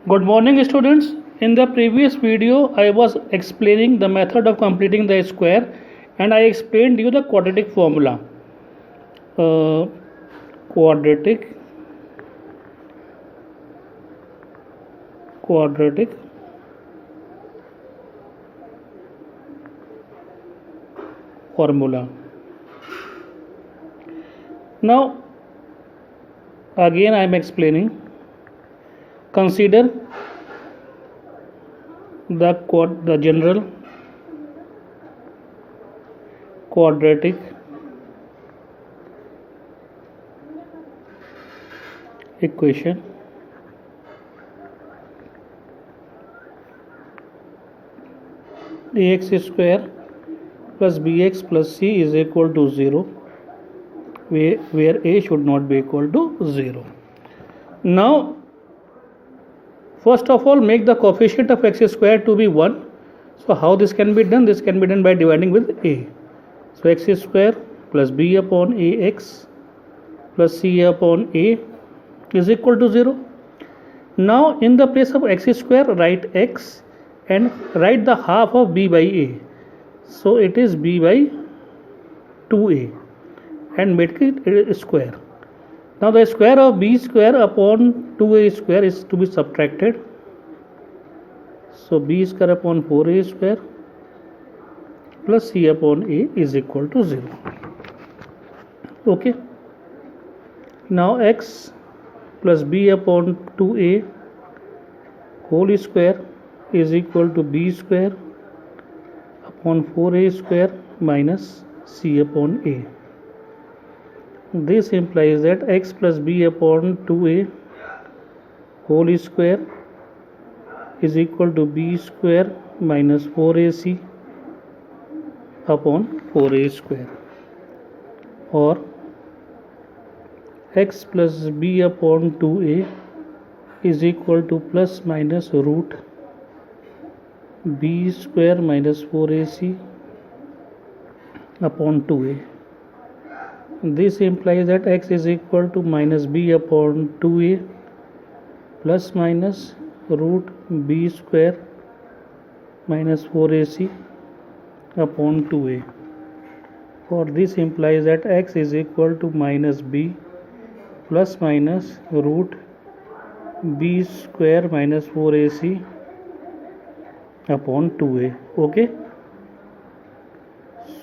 Good morning, students. In the previous video, I was explaining the method of completing the square and I explained you the quadratic formula. Quadratic formula. Now, again I am explaining. Consider the general quadratic equation ax square plus bx plus c is equal to 0, where a should not be equal to 0. Now, first of all, make the coefficient of x square to be 1. So how this can be done? This can be done by dividing with a. So x square plus b upon ax plus c upon a is equal to 0. Now in the place of x square, write x and write the half of b by a. So it is b by 2a and make it a square. Now the square of b square upon 2a square is to be subtracted. So b square upon 4a square plus c upon a is equal to 0. Okay. Now x plus b upon 2a whole square is equal to b square upon 4a square minus c upon a. This implies that x plus b upon 2a whole square is equal to b square minus 4ac upon 4a square, or x plus b upon 2a is equal to plus minus root b square minus 4ac upon 2a. This implies that x is equal to minus b upon 2a plus minus root b square minus 4ac upon 2a. For this implies that x is equal to minus b plus minus root b square minus 4ac upon 2a. Okay.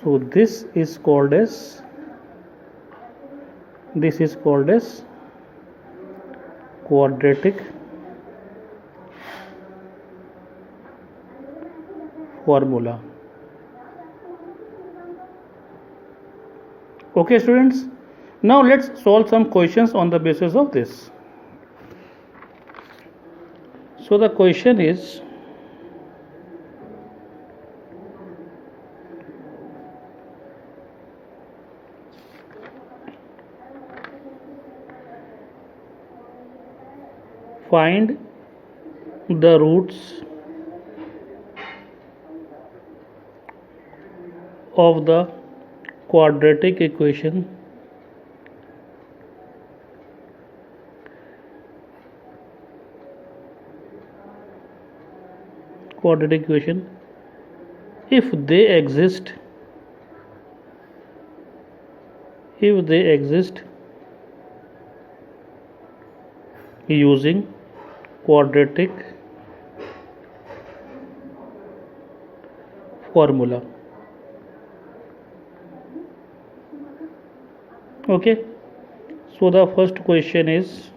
So this is called as quadratic formula. Okay, students. Now let's solve some questions on the basis of this. So the question is, find the roots of the quadratic equation if they exist using quadratic formula. Okay, so the first question is,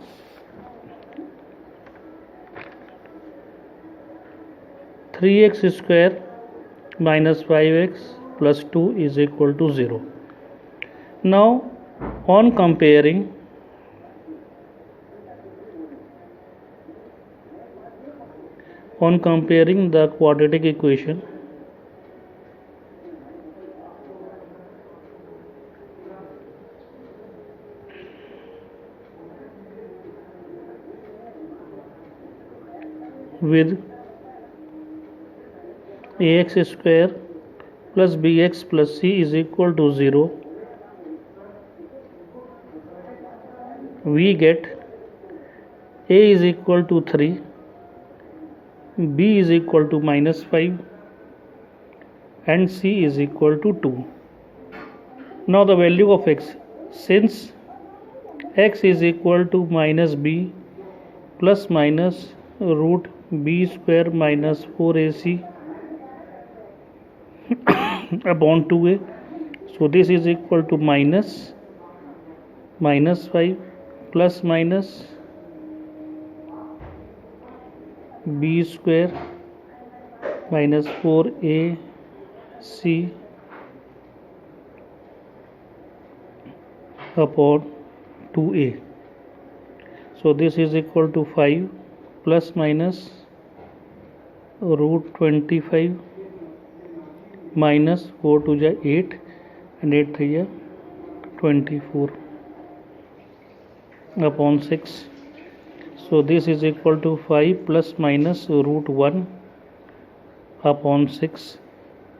three x square minus 5x plus 2 is equal to 0. Now on comparing the quadratic equation with ax square plus bx plus c is equal to 0, we get a is equal to 3 b is equal to -5 and c is equal to 2. Now the value of x, since x is equal to minus b plus minus root b square minus 4ac upon 2a, so this is equal to -5 plus minus b square minus 4ac upon 2a, so this is equal to 5 plus minus root 25 minus 4 to the 8 and 8 3 ya 24 upon 6, so this is equal to 5 plus minus root 1 upon 6,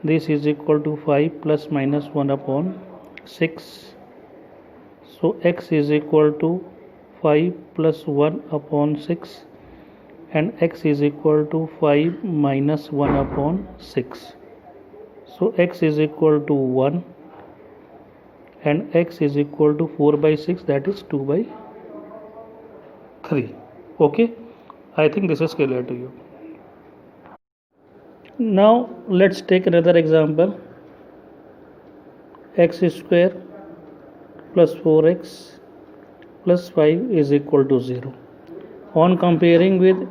this is equal to 5 plus minus 1 upon 6, so x is equal to 5 plus 1 upon 6 and x is equal to 5 minus 1 upon 6, so x is equal to 1 and x is equal to 4 by 6, that is 2 by 3. Okay, I think this is clear to you. Now let's take another example. X square plus 4x plus 5 is equal to 0. On comparing with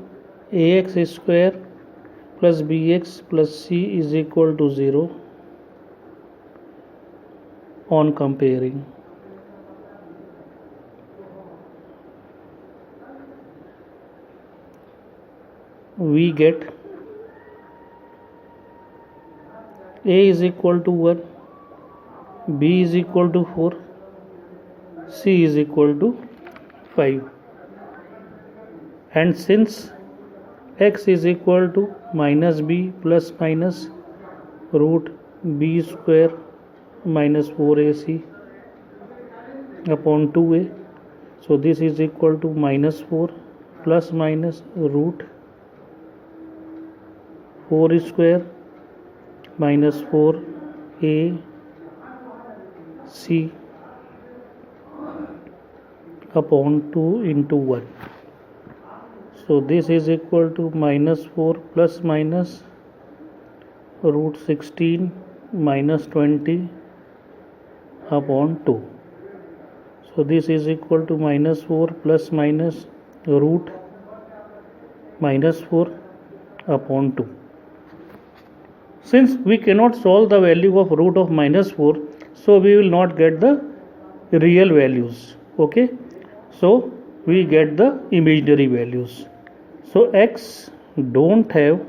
ax square plus bx plus c is equal to 0, on comparing, we get a is equal to 1, b is equal to 4, c is equal to 5, and since x is equal to minus b plus minus root b square minus 4ac upon 2a, so this is equal to minus 4 plus minus root 4 square minus 4ac upon 2 into 1, so this is equal to minus 4 plus minus root 16 minus 20 upon 2, so this is equal to minus 4 plus minus root minus 4 upon 2. Since we cannot solve the value of root of minus 4, so we will not get the real values. Okay, so we get the imaginary values. So x don't have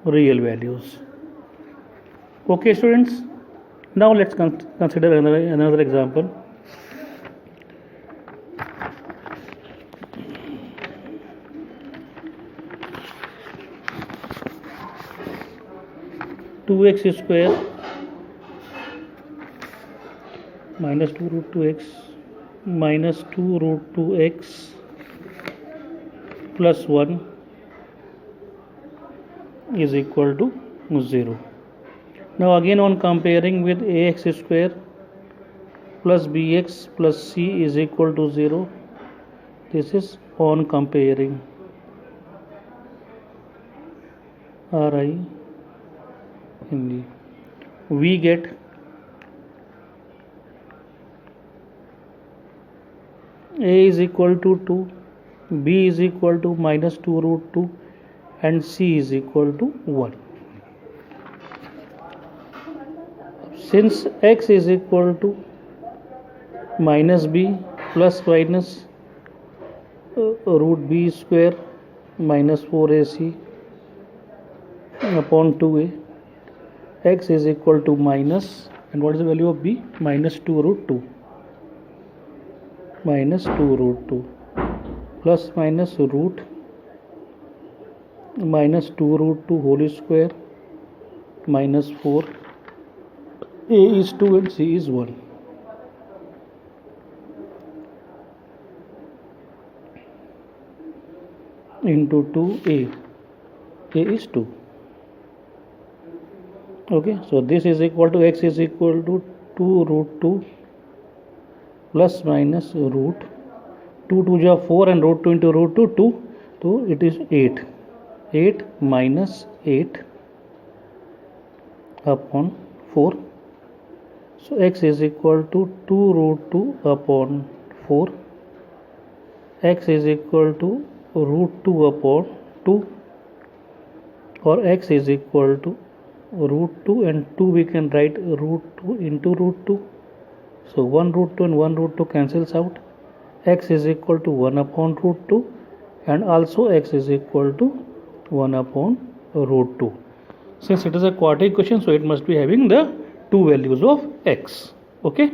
real values. Okay students, now let's consider another example. Two x square minus 2 root 2x minus 2 root 2x plus 1 is equal to 0. Now again on comparing with ax square plus bx plus c is equal to 0, this is on comparing. We get a is equal to 2, b is equal to minus 2 root 2 and c is equal to 1. Since x is equal to minus b plus minus root b square minus 4ac upon 2a, x is equal to minus, and what is the value of b? Minus 2 root 2 plus minus root minus 2 root 2 whole square minus 4, a is 2 and c is 1. into 2a. A is 2. Okay, so this is equal to x is equal to 2 root 2 plus minus root 2 to the 4 and root 2 into root 2 2, so it is 8. 8 minus 8 upon 4. So x is equal to 2 root 2 upon 4. X is equal to root 2 upon 2, or x is equal to root 2 and 2 we can write root 2 into root 2. So 1 root 2 and 1 root 2 cancels out. X is equal to 1 upon root 2, and also x is equal to 1 upon root 2. Since it is a quadratic question, so it must be having the two values of x. Okay.